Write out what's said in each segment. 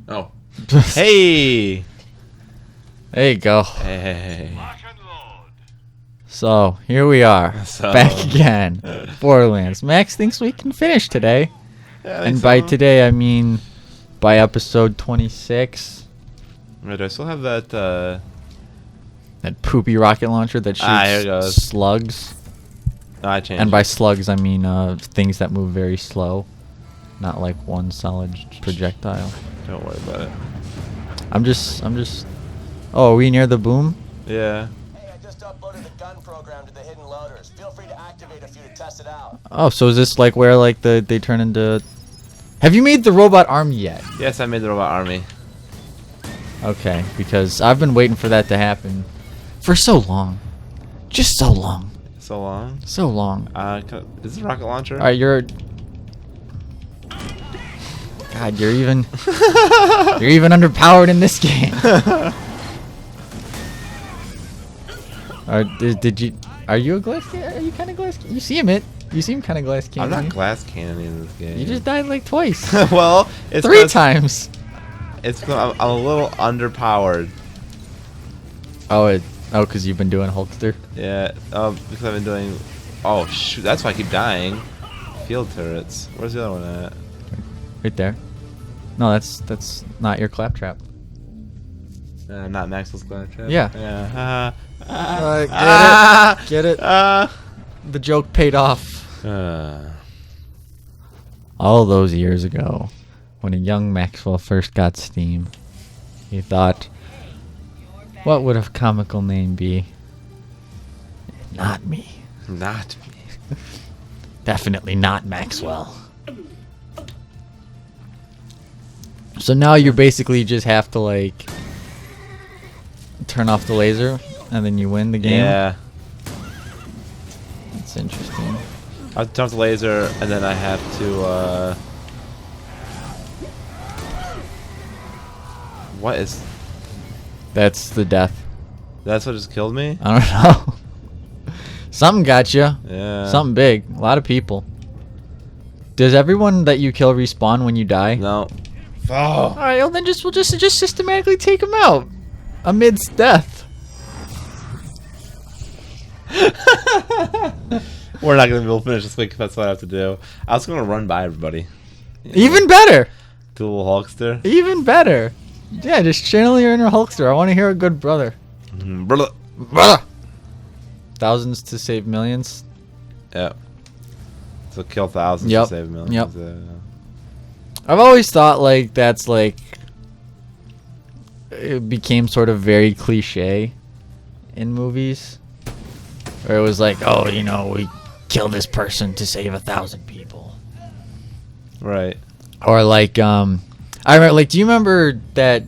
Oh. Hey! There you go. Hey. So, here we are. So- Back again. Borderlands. Max thinks we can finish today. Yeah, I And think by so. today, I mean by episode 26. Wait, do I still have that, That poopy rocket launcher that here it shoots goes. slugs. No, I changed And by it. slugs, I mean things that move very slow. Not like one solid projectile. Don't worry about it. I'm just... Oh, are we near the boom? Yeah. Hey, I just uploaded the gun program to the hidden loaders. Feel free to activate a few to test it out. Oh, so is this like where like they turn into... Have you made the robot army yet? Yes, I made the robot army. Okay, because I've been waiting for that to happen for so long. Just so long. So long. So long. Is this a rocket launcher? Alright, you're... God, you're even... you're even underpowered in this game. Did you... Are you a glass can? Are you kind of glass can? You seem it. You seem kind of glass can. I'm not glass cannon in this game. You just died like twice. Well, it's 3 'cause- times. It's 'cause I'm a little underpowered. Oh, because you've been doing Hulkster? Yeah. Because I've been doing. Oh shoot! That's why I keep dying. Field turrets. Where's the other one at? Right there. No, that's not your claptrap. Not Maxwell's glass trap. Yeah. Yeah. Get it? The joke paid off. All those years ago, when a young Maxwell first got Steam, he thought, what would a comical name be? Not me. Not me. Definitely not Maxwell. So now you basically just have to like turn off the laser and then you win the game. Yeah. That's interesting. I turn off the laser and then I have to. What is? That's the death. That's what just killed me. I don't know. Something got you. Yeah. Something big. A lot of people. Does everyone that you kill respawn when you die? No. Oh. All right, well then we'll just systematically take them out amidst death. We're not gonna be able to finish this week if that's what I have to do. I was gonna run by everybody. Even better. Do a little Hulkster. Even better. Yeah, just channel your inner Hulkster. I want to hear a good brother. Brother. Thousands to save millions. Yeah. So kill thousands Yep. to save millions. Yep. Yeah. I've always thought like that's like it became sort of very cliche in movies, where it was like, oh, you know, we kill this person to save 1,000 people, Right. or like I remember, like, do you remember that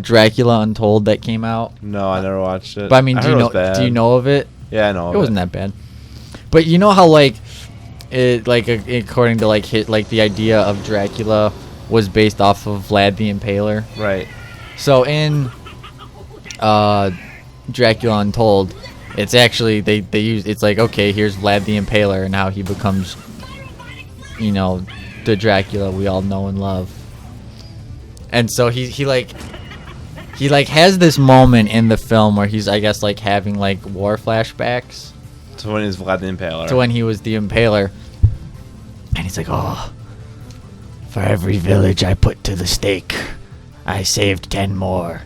Dracula Untold that came out? No, I never watched it. But I mean, I do heard you it know? was bad. Do you know of it? Yeah, I know. It wasn't that bad. But you know how like it like according to like the idea of Dracula was based off of Vlad the Impaler. Right. So in Dracula Untold, it's actually they use it's like, okay, here's Vlad the Impaler and how he becomes, you know, the Dracula we all know and love. And so he has this moment in the film where he's, I guess, like having like war flashbacks So when he's Vlad the Impaler. to when he was the Impaler. And he's like, oh, for every village I put to the stake, I saved 10 more.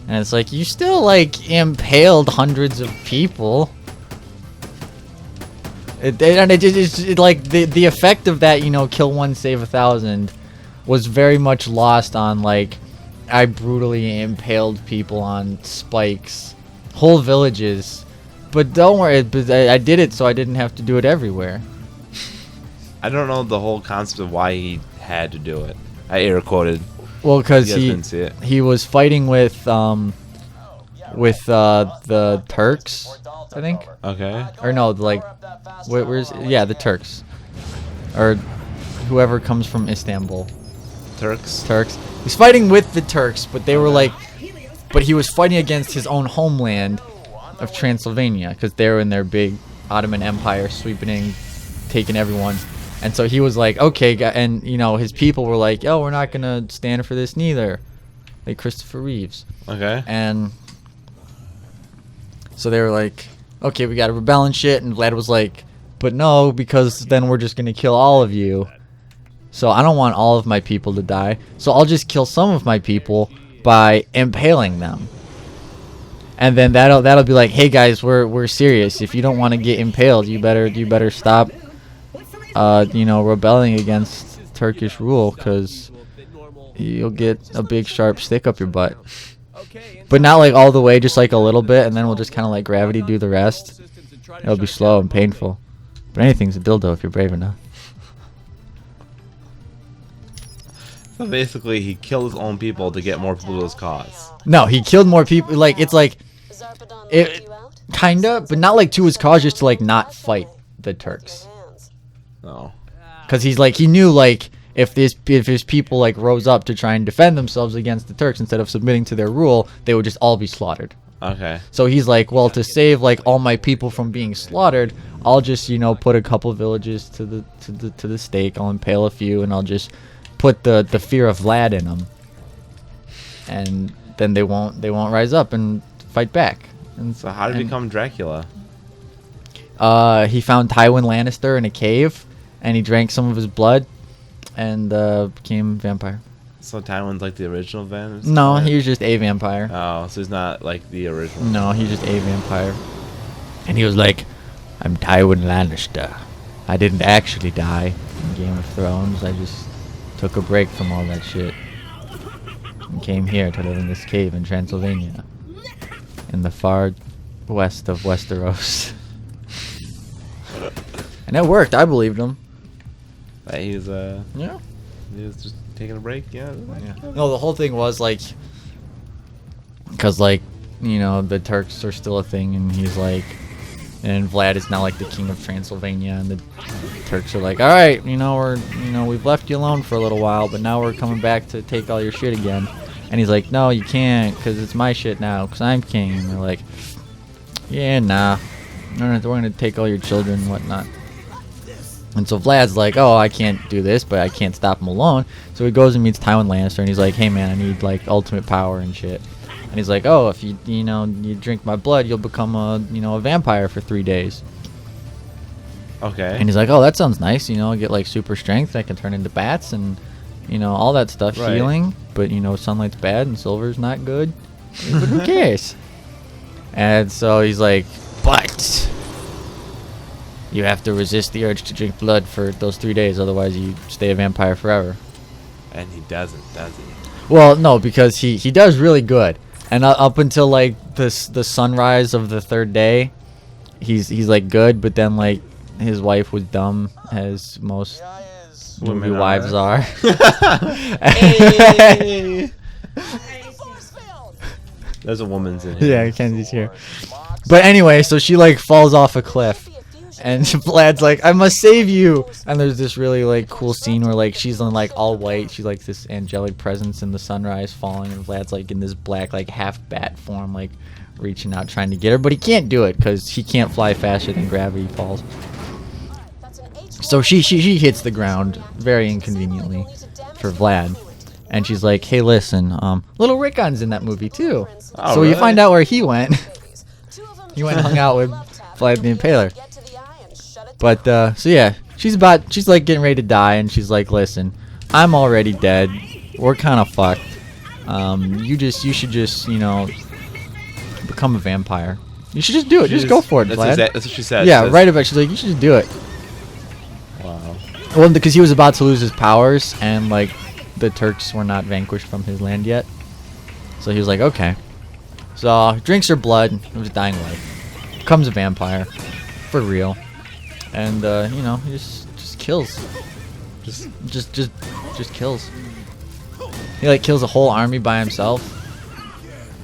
And it's like, you still like impaled hundreds of people. It like the effect of that, you know, kill one, save 1,000, was very much lost on like, I brutally impaled people on spikes, whole villages. But don't worry, I did it so I didn't have to do it everywhere. I don't know the whole concept of why he had to do it. I air quoted. Well, because You guys didn't see it. he was fighting with the Turks, I think. Okay. Or no, like, where's the Turks, or whoever comes from Istanbul. Turks. Turks. He's fighting with the Turks, but they were like, but he was fighting against his own homeland of Transylvania because they were in their big Ottoman Empire, sweeping in, taking everyone. And so he was like, okay, and you know, his people were like, oh, we're not gonna stand for this neither, like Christopher Reeves. Okay. And so they were like, okay, we gotta rebel and shit. And Vlad was like, but no, because then we're just gonna kill all of you. So I don't want all of my people to die. So I'll just kill some of my people by impaling them. And then that'll be like, hey guys, we're serious. If you don't want to get impaled, you better stop, you know, rebelling against Turkish rule, because you'll get a big sharp stick up your butt. But not like all the way, just like a little bit, and then we'll just kind of like gravity do the rest. It'll be slow and painful. But anything's a dildo if you're brave enough. So basically, he killed his own people to get more people to his cause. No, he killed more people. Like, it's like, it kinda, but not like to his cause, just to like not fight the Turks. No. Because he's like, he knew like if his people like rose up to try and defend themselves against the Turks instead of submitting to their rule, they would just all be slaughtered. Okay. So he's like, well, to save like all my people from being slaughtered, I'll just, you know, put a couple villages to the stake. I'll impale a few, and I'll just put the fear of Vlad in them, and then they won't rise up and fight back. And So how did he become Dracula? he found Tywin Lannister in a cave, and he drank some of his blood, and became vampire. So Tywin's like the original Van? No, he was just a vampire. Oh, so he's not like the original. No, he's just a vampire. And he was like, I'm Tywin Lannister. I didn't actually die in Game of Thrones. I just took a break from all that shit and came here to live in this cave in Transylvania, in the far west of Westeros. And it worked. I believed him. That he's Yeah. he was just taking a break. Yeah. No, the whole thing was like, because like, you know, the Turks are still a thing, and he's like, and Vlad is now like the king of Transylvania, and the Turks are like, all right, we've left you alone for a little while, but now we're coming back to take all your shit again. And he's like, no, you can't, because it's my shit now, because I'm king. And they're like, yeah, nah, we're going to take all your children and whatnot. And so Vlad's like, oh, I can't do this, but I can't stop him alone. So he goes and meets Tywin Lannister, and he's like, hey man, I need like ultimate power and shit. And he's like, oh, if you drink my blood, you'll become a vampire for 3 days. Okay. And he's like, oh, that sounds nice. I get like super strength. I can turn into bats and, all that stuff. Right. Healing. But, sunlight's bad and silver's not good. But who cares? And so he's like, but you have to resist the urge to drink blood for those 3 days. Otherwise, you stay a vampire forever. And he doesn't, does he? Well, no, because he does really good. And up until like the sunrise of the third day, he's like good, but then like his wife was dumb, as most movie Women wives are. Hey! There's a woman's in here. Yeah, Kenzie's here. But anyway, so she like falls off a cliff, and Vlad's like, I must save you. And there's this really like cool scene where like she's in like all white, she's like this angelic presence in the sunrise falling, and Vlad's like in this black like half bat form, like reaching out trying to get her, but he can't do it because he can't fly faster than gravity falls. So she hits the ground very inconveniently for Vlad, and she's like, hey listen, little Rickon's in that movie too. Oh, So really? you find out where he went. He went and hung out with Vlad the Impaler. But so yeah, she's like getting ready to die, and she's like, listen, I'm already dead, we're kind of fucked, you should just become a vampire. You should just do it. Just go for it, Vlad. That's what she said. Yeah, She says- right about. She's like, you should just do it. Wow. Well, because he was about to lose his powers, and like the Turks were not vanquished from his land yet, so he was like, okay. So drinks her blood of his dying wife, becomes a vampire, for real, and he just kills, just kills. He like kills a whole army by himself.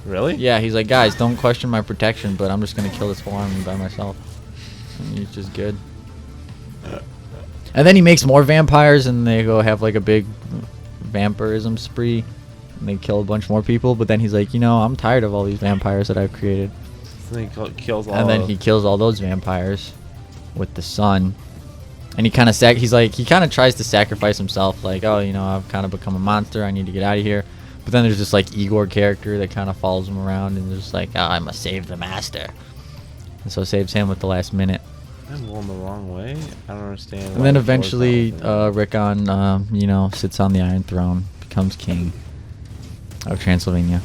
Really? Yeah, he's like, guys, don't question my protection, but I'm just gonna kill this whole army by myself. And he's just good. And then he makes more vampires, and they go have like a big vampirism spree, and they kill a bunch more people. But then he's like, I'm tired of all these vampires that I've created. So he kills all And then of- he kills all those vampires with the sun, And he kind of he kind of tries to sacrifice himself, like, oh, you know, I've kind of become a monster, I need to get out of here. But then there's this like Igor character that kind of follows him around and just like, oh, I must save the master. And so saves him with the last minute. I'm going the wrong way. I don't understand. And then eventually, Rickon, you know, sits on the Iron Throne, becomes king of Transylvania.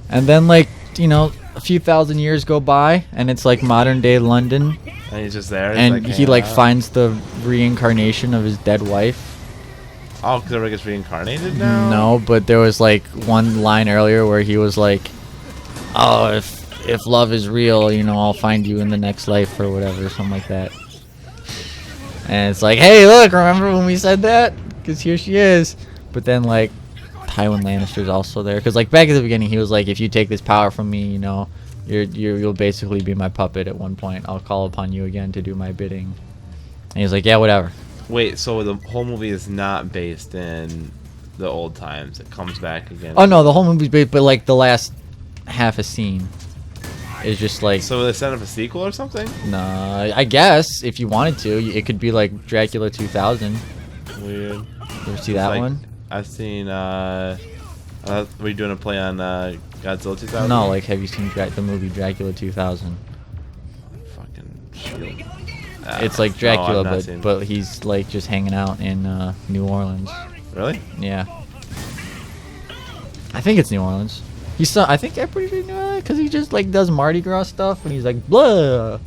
And then, like, you know, a few thousand years go by, and it's like modern day London. And he's just there. And he's he like hanging out. finds the reincarnation of his dead wife. Oh, because everybody gets reincarnated now. No, but there was like one line earlier where he was like, "Oh, if love is real, you know, I'll find you in the next life or whatever, something like that." And it's like, hey, look, remember when we said that? Because here she is. But then like Tywin Lannister's also there, because like back at the beginning he was like, if you take this power from me, you know, you'll basically be my puppet at one point. I'll call upon you again to do my bidding. And he's like, yeah, whatever. Wait, so the whole movie is not based in the old times. It comes back again. Oh no, the whole movie's based, but like the last half a scene is just like, So they set up a sequel or something? nah, I guess if you wanted to, it could be like Dracula 2000. Weird. You ever see It's that like- one? I've seen. Were you doing a play on Godzilla 2000? No, like have you seen the movie Dracula 2000? Fucking shit. It's like No, I've Dracula, not seen. but he's like just hanging out in New Orleans. Really? Yeah. I think it's New Orleans. I think I'm pretty sure New Orleans, because he just like does Mardi Gras stuff and he's like, blah.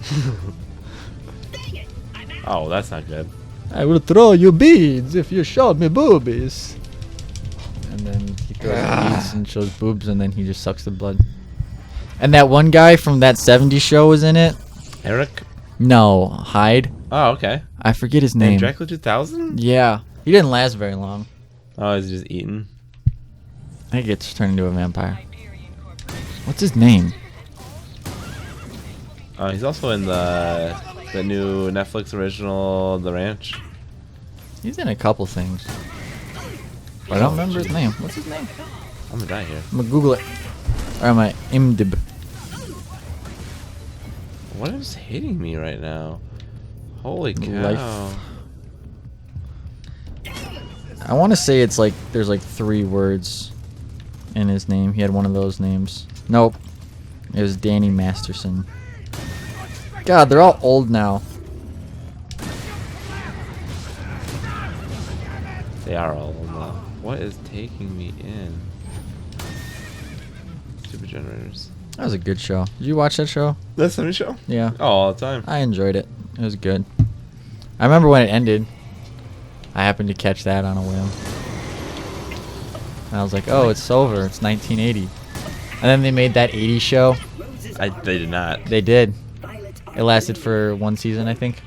Oh, that's not good. I will throw you beads if you show me boobies. And then he throws beads and shows boobs, and then he just sucks the blood. And that one guy from that 70s show was in it. Eric? No, Hyde. Oh, okay. I forget his Name name. Dracula 2000? Yeah, he didn't last very long. Oh, is he just eating? I think he gets turned into a vampire. What's his name? He's also in the new Netflix original, The Ranch. He's in a couple things. But I don't remember his name. What's his name? I'm gonna die here. I'm gonna Google it. Or am I IMDb? What is hitting me right now? Holy cow. Life. I want to say it's like there's like 3 words in his name. He had one of those names. Nope. It was Danny Masterson. God, they're all old now. They are all old now. What is taking me in? Stupid generators. That was a good show. Did you watch that show? That's the new show? Yeah. Oh, all the time. I enjoyed it. It was good. I remember when it ended. I happened to catch that on a whim. And I was like, oh, it's over. It's 1980. And then they made that 80s show. They did not. They did. It lasted for 1 season, I think.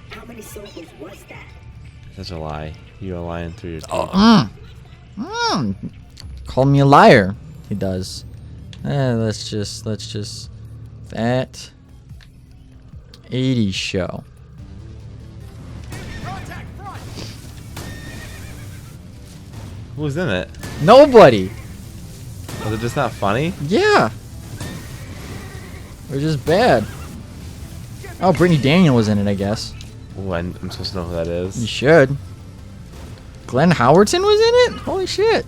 Such a lie. You are lying through your teeth. Call me a liar. He does. Let's just that 80s show. Who's in it? Nobody. Was it just not funny? Yeah. They're just bad. Oh, Brittany Daniel was in it, I guess. Ooh, I'm supposed to know who that You is. should. Glenn Howerton was in it? Holy shit.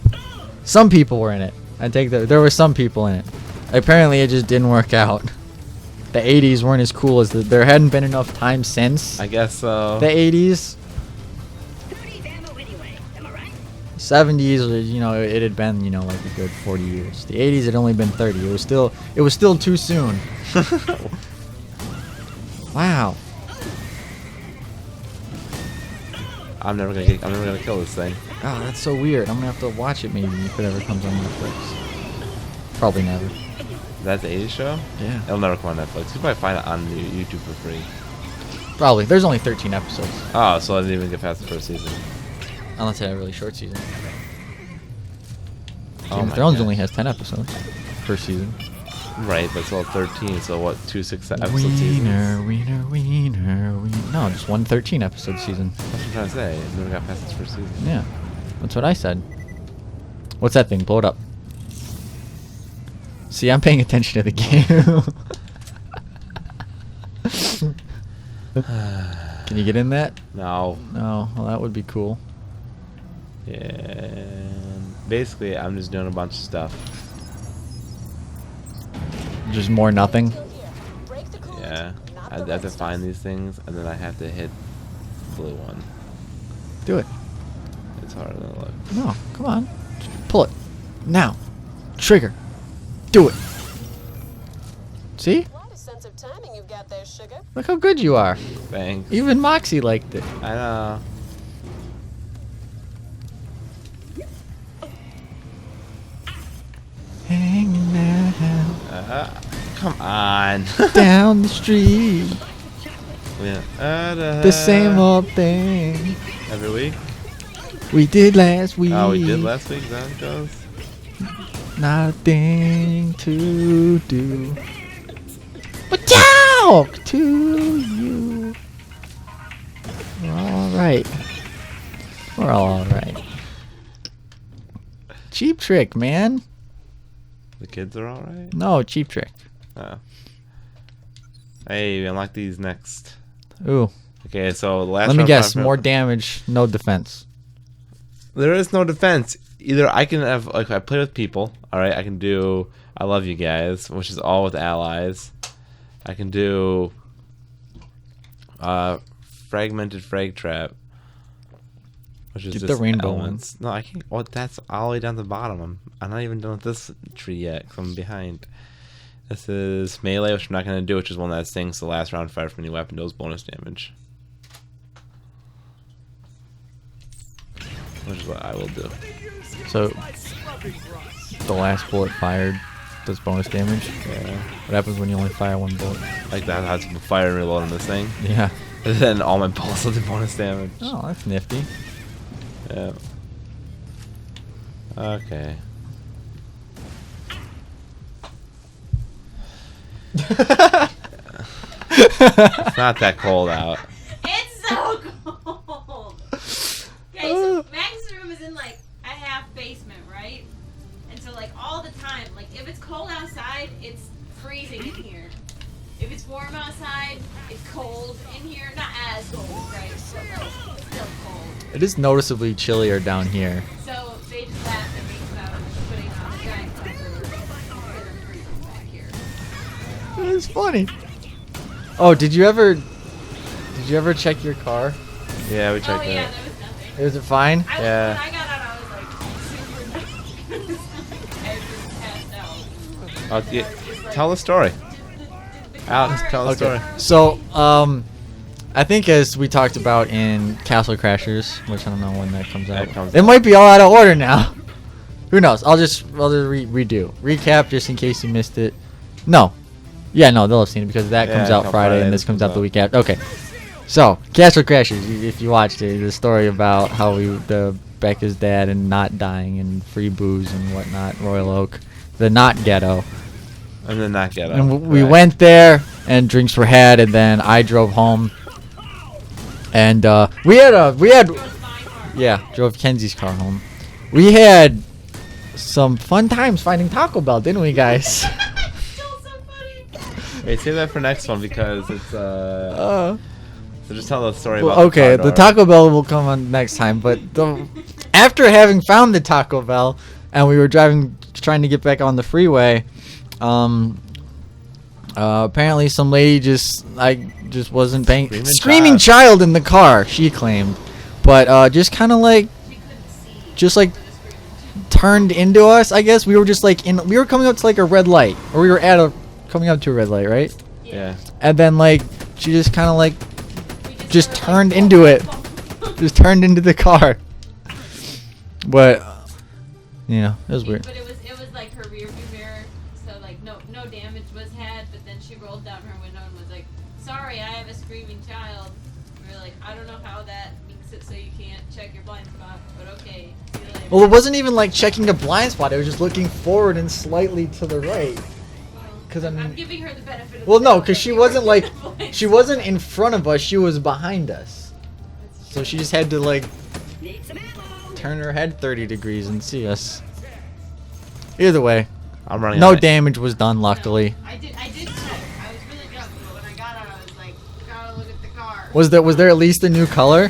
Some people were in it. I take that. There were some people in it. Apparently, it just didn't work out. The 80s weren't as cool as there hadn't been enough time since I guess so. the 80s. 70s, you know, it had been, you know, like a good 40 years. The 80s had only been 30. It was still too soon. Wow. I'm never gonna kill this thing. Oh, that's so weird. I'm gonna have to watch it maybe if it ever comes on Netflix. Probably never. That's the 80s show? Yeah. It'll never come on Netflix. You can probably find it on YouTube for free. Probably. There's only 13 episodes. Oh, so I didn't even get past the first season. Unless they had a really short season. Oh Game of my Thrones gosh. only has 10 episodes per season. Right, but it's all 13, so what, 2 6-episode seasons? Wiener. No, just one 13 episode season. That's what I'm trying to say. I never got past this first season. Yeah. That's what I said. What's that thing? Blow it up. See, I'm paying attention to the game. Can you get in that? No. No. Well, that would be cool. Yeah. And basically, I'm just doing a bunch of stuff. Just more nothing. Yeah. I have to find these things, and then I have to hit the blue one. Do it. It's harder than it looks. No, come on. Pull it. Now. Trigger. Do it. See? Quite a sense of timing you've got there, sugar. Look how good you are. Thanks. Even Moxie liked it. I know. Hanging Come on. down the street. The The same old thing Every week? we did last week. Oh, we did last week? Is that how it goes? Not a thing to do but talk to you. We're all alright. We're all alright. Cheap Trick, man. The kids are alright? No, Cheap Trick. Oh. Hey, we unlock these next. Ooh. Okay, so the last Let me round guess. five- More damage, no defense. There is no defense. Either I can have, like, if I play with people, alright, I can do I Love You Guys, which is all with allies. I can do Fragmented Frag Trap, which is Get just the rainbow elements. No, I can't. Oh, that's all the way down to the bottom. I'm not even done with this tree yet, 'cause I'm behind. This is melee, which I'm not going to do, which is one that stings the last round fire from any weapon deals bonus damage. Which is what I will do. So, the last bullet fired does bonus damage. Yeah. What happens when you only fire one bullet? Like that, I have to fire and reload on this thing. Yeah. And then all my bullets will do bonus damage. Oh, that's nifty. Yeah. Okay. It's not that cold out. It's so cold. Okay, so Max's room is in like a half basement, right? And so like all the time, like if it's cold outside, it's freezing in here. If it's warm outside, it's cold in here. Not as cold, right? But like, it's still cold. It is noticeably chillier down here. So they just laughed at me because I was putting on a giant comforter instead of freezing back here. It is funny. Oh, did you ever check your car? Yeah, we Oh checked yeah, it. there was nothing. Was it fine? I was, Yeah. When I got out, I was like super nervous. I just passed out. Oh, yeah. Tell the story. Alex, tell the story. So, I think as we talked about in Castle Crashers, which I don't know when that comes out. That comes It out. might be all out of order now. Who knows? I'll just redo. Recap just in case you missed it. No. Yeah, no, they'll have seen it because that Yeah, comes it out comes Friday and this comes out the week after. Okay. So, Castle Crashers, if you watched it, the story about how the Becca's dad and not dying and free booze and whatnot, Royal Oak, the not ghetto. And then not ghetto. And we Right. went there, and drinks were had, and then I drove home. And we had yeah, drove Kenzie's car home. We had some fun times finding Taco Bell, didn't we, guys? Still so funny. Wait, save that for next one because it's So just tell the story Well, about okay, the the car door. Taco Bell will come on next time. But after having found the Taco Bell, and we were trying to get back on the freeway, apparently some lady just wasn't paying. Screaming child in the car, she claimed, but just kind of like, just like turned into us. I guess we were just like we were coming up to like a red light, or we were coming up to a red light, right? Yeah. And then like she just kind of like just turned into it, just turned into the car. But yeah, it was weird. But it was like her rear view mirror, so like no damage was had. But then she rolled down her window and was like, "Sorry, I have a screaming child." We were like, "I don't know how that makes it so you can't check your blind spot, but okay." See you later. Well, it wasn't even like checking the blind spot. It was just looking forward and slightly to the right. Because I'm giving her the benefit of well, the no, doubt because that she you wasn't were like, blind she wasn't in front of us. She was behind us. So she just had to like turn her head 30 degrees and see us. Either way, I'm running no out. damage was done, luckily. I did check. I was really drunk, but when I got out, I was like, gotta look at the car. Was there at least a new color?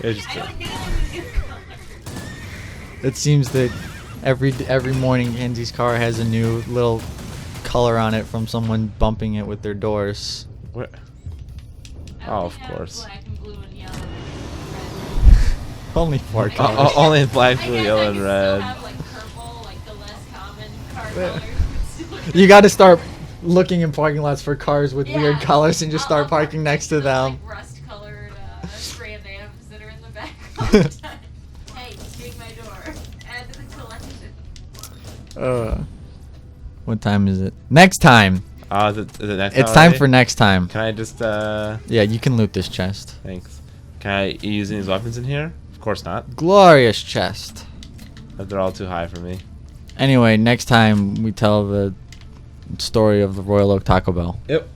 It's just, I don't need a new color. It seems that every morning Kenzie's car has a new little color on it from someone bumping it with their doors. where? I Oh, only of have course. Black and blue and yellow and red. Only 4 colors. Only in black, I blue, guess yellow, I and can red. still have like purple, like the less common car Yeah. colors. but still- You got to start looking in parking lots for cars with Yeah. weird colors and just I'll start park parking next to those, them. Like rust-colored Grand Ams that are in the back all the time. Hey, take my door. Add to the collection. What time is it? Next time. Is it next It's time time already? for next time. Can I just, Yeah, you can loot this chest. thanks. Can I use these weapons in here? Of course not. Glorious chest. But they're all too high for me. Anyway, next time we tell the story of the Royal Oak Taco Bell. Yep.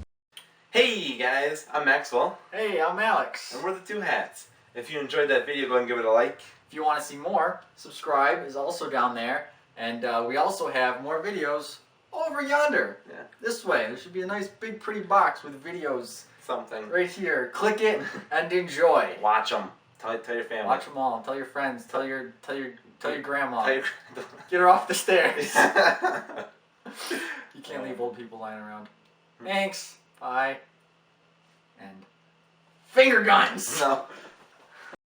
Hey guys, I'm Maxwell, Hey, I'm Alex. and we're the Two Hats. If you enjoyed that video, go ahead and give it a like. If you want to see more, subscribe is also down there. And we also have more videos over yonder. Yeah. This way. There should be a nice big pretty box with videos Something. right here. Click it and enjoy. Watch them. Tell your family. Watch them all. Tell your friends. Tell your grandma. Tell your... Get her off the stairs. You can't leave old people lying around. Thanks. Bye. And finger guns. No.